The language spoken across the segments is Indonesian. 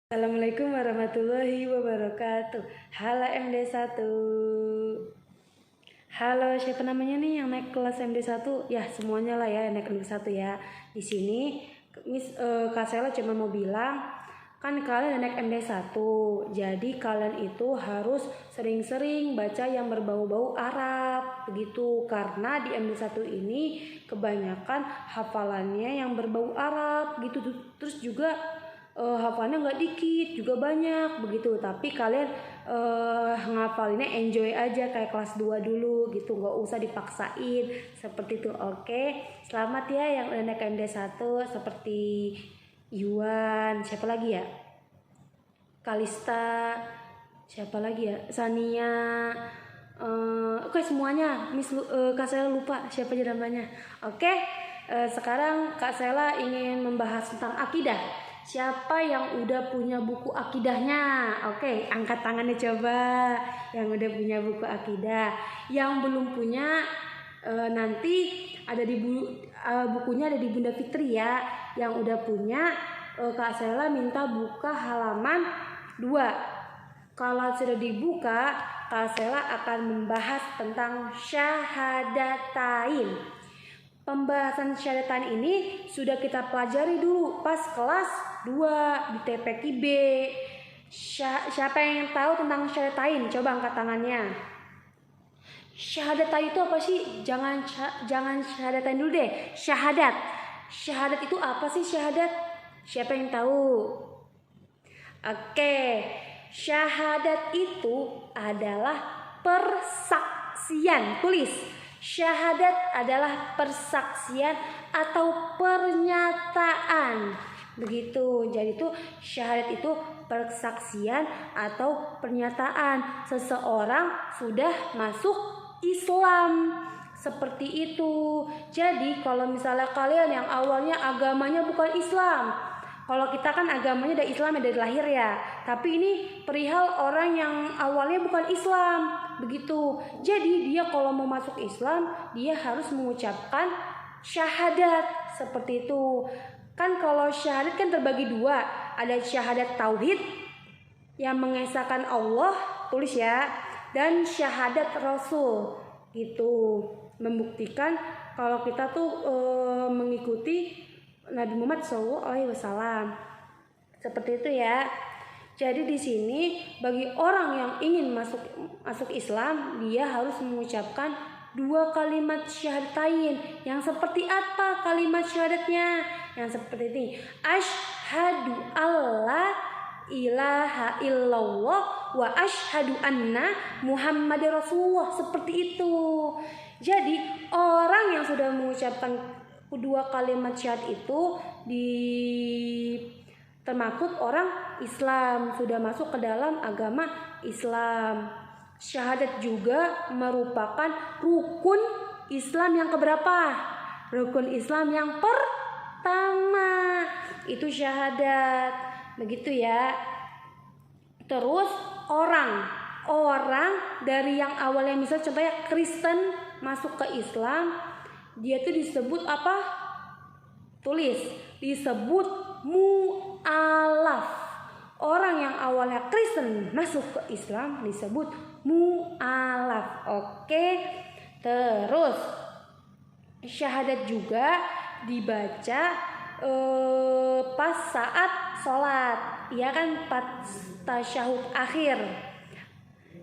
Assalamualaikum warahmatullahi wabarakatuh. Halo MD1. Halo, siapa namanya nih yang naik kelas MD1? Ya, semuanya lah ya yang naik MD1 ya. Di sini Kak Sela cuma mau bilang, kan kalian naik MD1. Jadi kalian itu harus sering-sering baca yang berbau-bau Arab begitu, karena di MD1 ini kebanyakan hafalannya yang berbau Arab gitu. Terus juga hafalannya nggak dikit juga banyak begitu, tapi kalian ngafalinnya enjoy aja kayak kelas 2 dulu gitu, nggak usah dipaksain seperti itu. Oke, selamat ya yang udah naik MD1 seperti Yuan, siapa lagi ya, Kalista, siapa lagi ya, Sania. Oke semuanya, Kak Sela lupa siapa aja namanya. Oke, sekarang Kak Sela ingin membahas tentang akidah. Siapa yang udah punya buku akidahnya? Oke, angkat tangannya coba yang udah punya buku akidah. Yang belum punya nanti ada di bukunya ada di Bunda Fitri ya. Yang udah punya Kak Sela minta buka halaman 2. Kalau sudah dibuka, Kak Sela akan membahas tentang syahadatain. Pembahasan syahadatain ini sudah kita pelajari dulu pas kelas 2 di TPQ-B. Siapa yang tahu tentang syahadatain? Coba angkat tangannya. Syahadatain itu apa sih? Jangan syahadatain dulu deh. Syahadat itu apa sih syahadat? Siapa yang tahu? Oke, syahadat itu adalah persaksian. Tulis. Syahadat adalah persaksian atau pernyataan. Begitu. Jadi itu syahadat itu persaksian atau pernyataan seseorang sudah masuk Islam. Seperti itu. Jadi kalau misalnya kalian yang awalnya agamanya bukan Islam, kalau kita kan agamanya dari Islam ya dari lahir ya. Tapi ini perihal orang yang awalnya bukan Islam. Begitu. Jadi dia kalau mau masuk Islam, dia harus mengucapkan syahadat. Seperti itu. Kan kalau syahadat kan terbagi 2. Ada syahadat tauhid yang mengesahkan Allah, tulis ya. Dan syahadat Rasul. Gitu. Membuktikan kalau kita tuh mengikuti Nabi Muhammad SAW. Seperti itu ya. Jadi di sini bagi orang yang ingin masuk Islam, dia harus mengucapkan 2 kalimat syahadatain. Yang seperti apa kalimat syahadatnya? Yang seperti ini. Asyhadu alla ilaha illallah wa asyhadu anna Muhammadar Rasulullah. Seperti itu. Jadi orang yang sudah mengucapkan 2 kalimat syahadat itu termaksud orang Islam, sudah masuk ke dalam agama Islam. Syahadat juga merupakan rukun Islam yang keberapa? Rukun Islam yang pertama. Itu syahadat. Begitu ya. Terus orang dari yang awalnya misalnya contohnya Kristen masuk ke Islam, dia tuh disebut apa? Tulis, disebut mu'alaf. Orang yang awalnya Kristen masuk ke Islam disebut mu'alaf. Oke. Terus syahadat juga dibaca pas saat sholat. Ya kan, pas tasyahud akhir.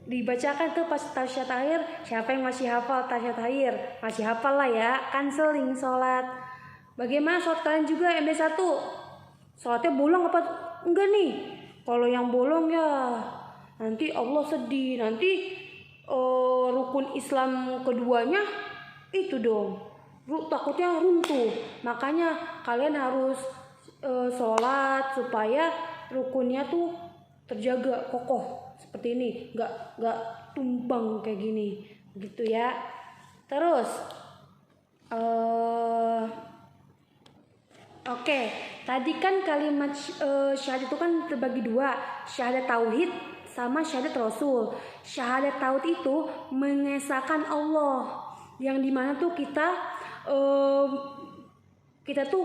Dibacakan tuh pas tasyahud akhir. Siapa yang masih hafal tasyahud akhir? Masih hafal lah ya, kan seling sholat. Bagaimana sholat kalian juga MD1? Sholatnya bolong apa enggak nih? Kalau yang bolong ya nanti Allah sedih. Nanti rukun Islam keduanya itu dong, takutnya runtuh. Makanya kalian harus sholat supaya rukunnya tuh terjaga kokoh seperti ini, nggak tumbang kayak gini, gitu ya. Terus oke, tadi kan kalimat syahadat itu kan terbagi 2, syahadat tauhid sama syahadat Rasul. Syahadat tauhid itu mengesahkan Allah, yang dimana tuh kita tuh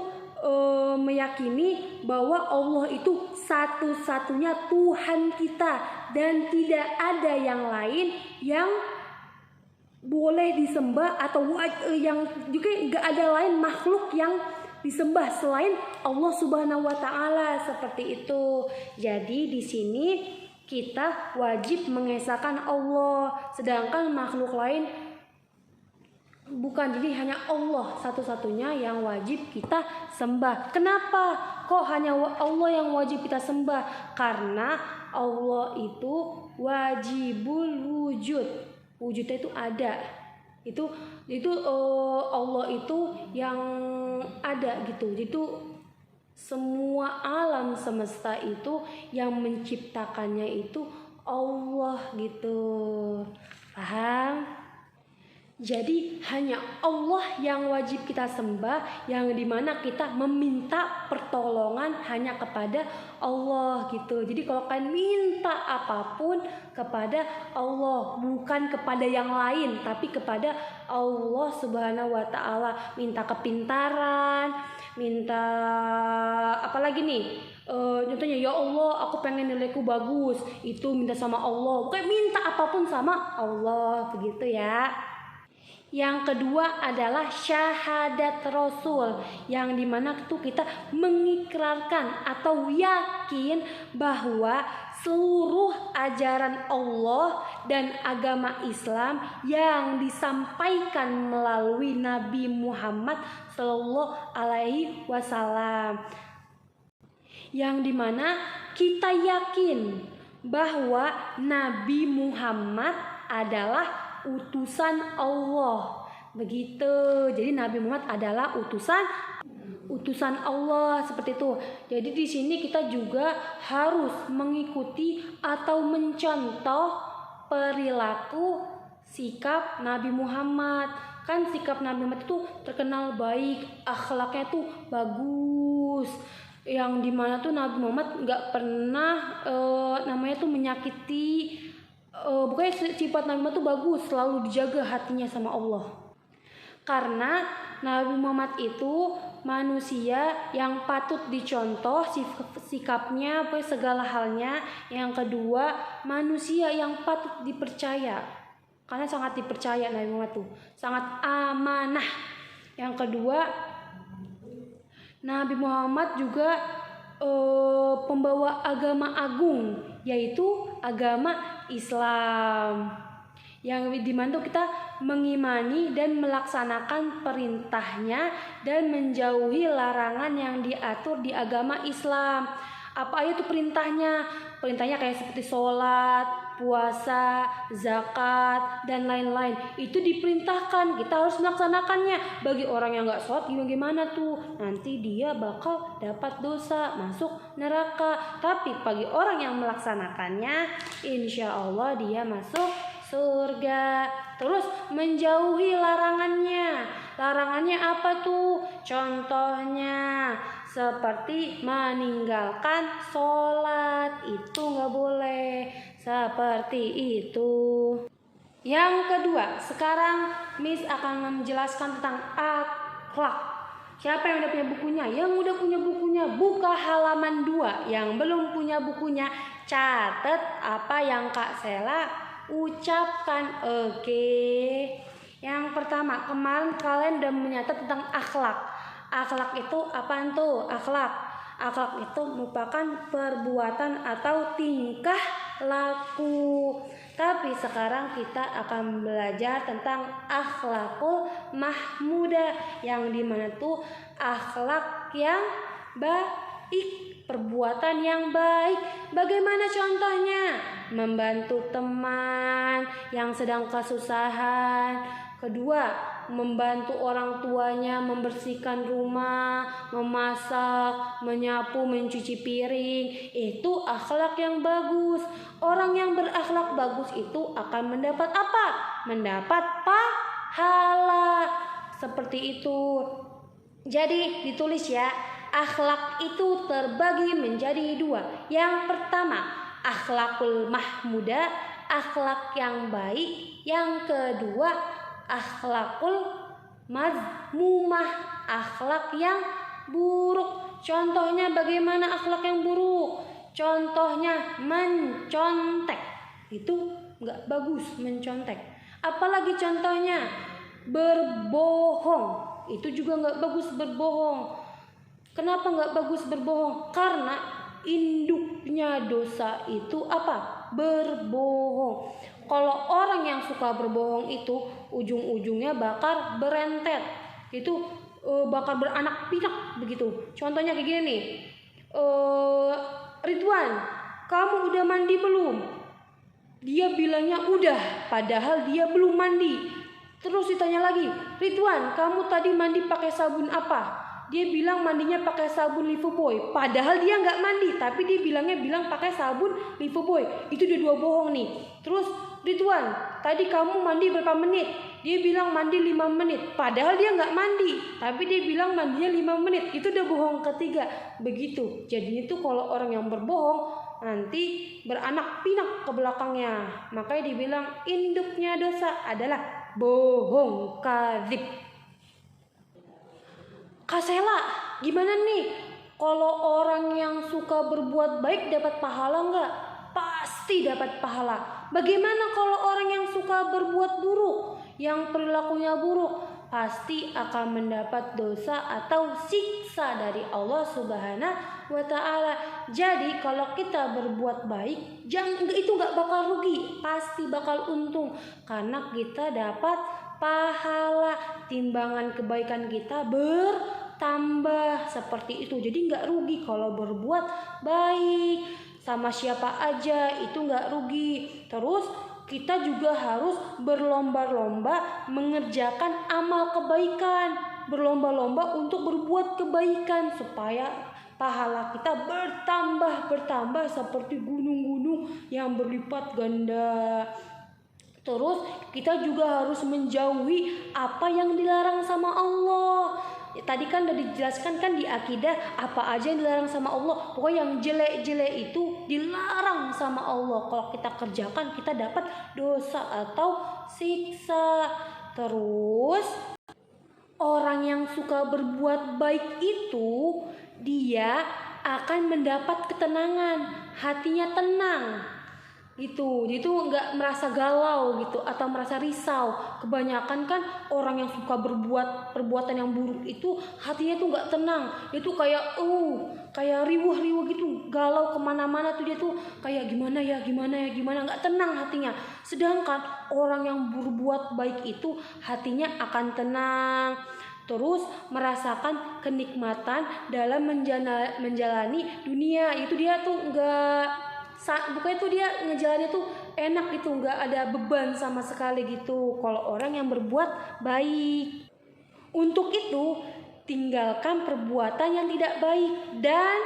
meyakini bahwa Allah itu satu-satunya Tuhan kita dan tidak ada yang lain yang boleh disembah atau yang juga nggak ada lain makhluk yang disembah selain Allah Subhanahu wa taala, seperti itu. Jadi di sini kita wajib mengesahkan Allah, sedangkan makhluk lain bukan. Jadi hanya Allah satu-satunya yang wajib kita sembah. Kenapa kok hanya Allah yang wajib kita sembah? Karena Allah itu wajibul wujud. Wujudnya itu ada. Itu Allah itu yang ada gitu. Itu semua alam semesta itu yang menciptakannya itu Allah gitu. Paham? Jadi hanya Allah yang wajib kita sembah, yang dimana kita meminta pertolongan hanya kepada Allah gitu. Jadi kalau kalian minta apapun kepada Allah, bukan kepada yang lain, tapi kepada Allah Subhanahu wa taala. Minta kepintaran, minta apa lagi nih? Contohnya, ya Allah, aku pengen nilaiku bagus. Itu minta sama Allah. Bukan minta apapun sama Allah, begitu ya. Yang kedua adalah syahadat Rasul, yang dimana itu kita mengikrarkan atau yakin bahwa seluruh ajaran Allah dan agama Islam yang disampaikan melalui Nabi Muhammad Sallallahu Alaihi Wasallam, yang dimana kita yakin bahwa Nabi Muhammad adalah utusan Allah, begitu. Jadi Nabi Muhammad adalah utusan Allah, seperti itu. Jadi di sini kita juga harus mengikuti atau mencontoh perilaku sikap Nabi Muhammad. Kan sikap Nabi Muhammad itu terkenal baik, akhlaknya tuh bagus, yang dimana tuh Nabi Muhammad nggak pernah namanya tuh menyakiti. Pokoknya sifat Nabi Muhammad itu bagus, selalu dijaga hatinya sama Allah. Karena Nabi Muhammad itu manusia yang patut dicontoh sikapnya, segala halnya. Yang kedua, manusia yang patut dipercaya, karena sangat dipercaya Nabi Muhammad itu, sangat amanah. Yang kedua, Nabi Muhammad juga pembawa agama agung, yaitu agama Islam, yang dimana kita mengimani dan melaksanakan perintahnya dan menjauhi larangan yang diatur di agama Islam. Apa itu perintahnya? Perintahnya kayak seperti sholat, puasa, zakat, dan lain-lain. Itu diperintahkan, kita harus melaksanakannya. Bagi orang yang gak sholat gimana tuh? Nanti dia bakal dapat dosa, masuk neraka. Tapi bagi orang yang melaksanakannya, insya Allah dia masuk surga. Terus menjauhi larangannya. Larangannya apa tuh? Contohnya seperti meninggalkan sholat, itu gak boleh. Seperti itu. Yang kedua, sekarang Miss akan menjelaskan tentang akhlak. Siapa yang udah punya bukunya? Yang udah punya bukunya, buka halaman 2. Yang belum punya bukunya, catat apa yang Kak Sela ucapkan. Oke. Yang pertama, kemarin kalian udah menyatat tentang akhlak. Akhlak itu apaan tuh? Akhlak itu merupakan perbuatan atau tingkah laku. Tapi sekarang kita akan belajar tentang akhlakul mahmudah, yang dimana tuh akhlak yang baik, perbuatan yang baik. Bagaimana contohnya? Membantu teman yang sedang kesusahan. Kedua, membantu orang tuanya membersihkan rumah, memasak, menyapu, mencuci piring. Itu akhlak yang bagus. Orang yang berakhlak bagus itu akan mendapat apa? Mendapat pahala. Seperti itu. Jadi ditulis ya, akhlak itu terbagi menjadi 2. Yang pertama, akhlakul mahmudah, akhlak yang baik. Yang kedua, akhlakul mazmumah, akhlak yang buruk. Contohnya bagaimana akhlak yang buruk? Contohnya mencontek. Itu nggak bagus mencontek. Apalagi contohnya berbohong. Itu juga nggak bagus berbohong. Kenapa nggak bagus berbohong? Karena induknya dosa itu apa? Berbohong. Kalau orang yang suka berbohong itu ujung-ujungnya bakal berentet. Itu bakal beranak pinak begitu. Contohnya kayak gini nih. Ridwan, kamu udah mandi belum? Dia bilangnya udah, padahal dia belum mandi. Terus ditanya lagi, Ridwan, kamu tadi mandi pakai sabun apa? Dia bilang mandinya pakai sabun Lifebuoy, padahal dia nggak mandi, tapi dia bilang pakai sabun Lifebuoy. Itu udah dua bohong nih. Terus Ridwan, tadi kamu mandi berapa menit? Dia bilang mandi 5 menit, padahal dia nggak mandi, tapi dia bilang mandinya 5 menit. Itu udah bohong ketiga. Begitu. Jadi itu kalau orang yang berbohong nanti beranak pinak ke belakangnya. Makanya dibilang induknya dosa adalah bohong, kadzib. Kak Sela, gimana nih? Kalau orang yang suka berbuat baik dapat pahala nggak? Pasti dapat pahala. Bagaimana kalau orang yang suka berbuat buruk, yang perilakunya buruk? Pasti akan mendapat dosa atau siksa dari Allah Subhanahu wa Ta'ala. Jadi kalau kita berbuat baik, itu nggak bakal rugi, pasti bakal untung karena kita dapat pahala, timbangan kebaikan kita bertambah seperti itu. Jadi nggak rugi kalau berbuat baik sama siapa aja, itu nggak rugi. Terus kita juga harus berlomba-lomba mengerjakan amal kebaikan, berlomba-lomba untuk berbuat kebaikan supaya pahala kita bertambah seperti gunung-gunung yang berlipat ganda. Terus kita juga harus menjauhi apa yang dilarang sama Allah. Tadi kan udah dijelaskan kan di akidah apa aja yang dilarang sama Allah. Pokoknya yang jelek-jelek itu dilarang sama Allah. Kalau kita kerjakan kita dapat dosa atau siksa. Terus orang yang suka berbuat baik itu dia akan mendapat ketenangan, hatinya tenang. Gitu, dia tuh nggak merasa galau gitu atau merasa risau. Kebanyakan kan orang yang suka berbuat perbuatan yang buruk itu hatinya tuh nggak tenang. Dia tuh kayak riuh gitu, galau kemana-mana tuh dia tuh kayak gimana ya, nggak tenang hatinya. Sedangkan orang yang berbuat baik itu hatinya akan tenang. Terus merasakan kenikmatan dalam menjalani dunia. Itu dia tuh bukannya tuh dia ngejalannya tuh enak gitu, nggak ada beban sama sekali gitu. Kalau orang yang berbuat baik, untuk itu tinggalkan perbuatan yang tidak baik dan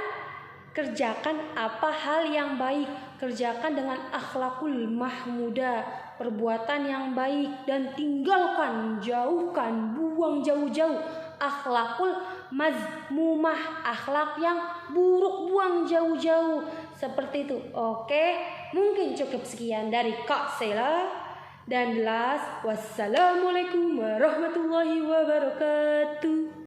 kerjakan apa hal yang baik. Kerjakan dengan akhlakul mahmudah, perbuatan yang baik, dan jauhkan, buang jauh-jauh akhlakul mazmumah, akhlak yang buruk, buang jauh-jauh. Seperti itu. Oke, mungkin cukup sekian dari Kak Sela. Dan last, wassalamualaikum warahmatullahi wabarakatuh.